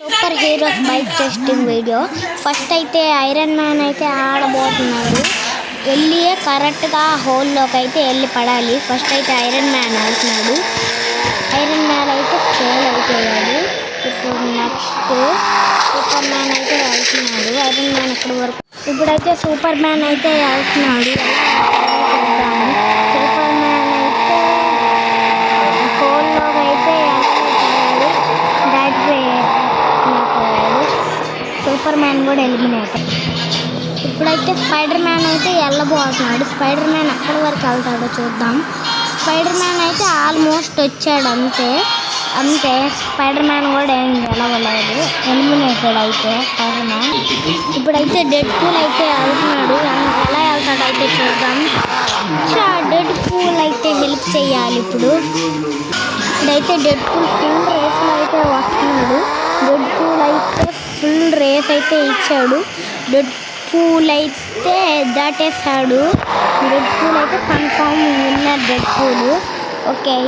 Super heroes bike testing video. First అయితే iron man అయితే ఆడబోతున్నాడు. వెళ్ళి కరెక్ట్గా హోల్లోకి అయితే వెళ్ళి పడాలి. ఫస్ట్ అయితే ఐరన్ మ్యాన్ ఆడుతున్నాడు. ఐరన్ మ్యాన్ అయితే ఫెయిల్ అయిపోయాడు. ఇప్పుడు నెక్స్ట్ సూపర్ మ్యాన్ అయితే వెళ్తున్నాడు. ఐరన్ మ్యాన్ ఇక్కడి వరకు. ఇప్పుడైతే సూపర్ మ్యాన్ అయితే వెళ్తున్నాడు. సూపర్ మ్యాన్ అయితే హోల్లోకి అయితే వెళ్ళిపోయాడు. సూపర్ మ్యాన్ కూడా ఎలిమినేట్. ఇప్పుడైతే స్పైడర్ మ్యాన్ అయితే వెళ్ళబోతున్నాడు. స్పైడర్ మ్యాన్ ఎక్కడి వరకు వెళ్తాడో చూద్దాం. స్పైడర్ మ్యాన్ అయితే ఆల్మోస్ట్ వచ్చాడు. అంతే స్పైడర్ మ్యాన్ కూడా ఏం గెలవలేదు, ఎలిమినేటెడ్ అయితే స్పైడర్ మ్యాన్. ఇప్పుడైతే డెడ్ పూల్ అయితే వెళ్తున్నాడు. ఎలా వెళ్తాడో అయితే చూద్దాం. డెడ్ పూల్ అయితే హెల్ప్ చేయాలి. ఇప్పుడైతే డెడ్ పూల్ ఫుల్ రేస్లో అయితే వస్తున్నాడు. డెడ్ పూల్ అయితే ఫుల్ రేస్ అయితే ఇచ్చాడు. డెడ్ పూల్ అయితే దాటేశాడు. డెడ్ పూల్ అయితే confirm winner dead pool. Okay.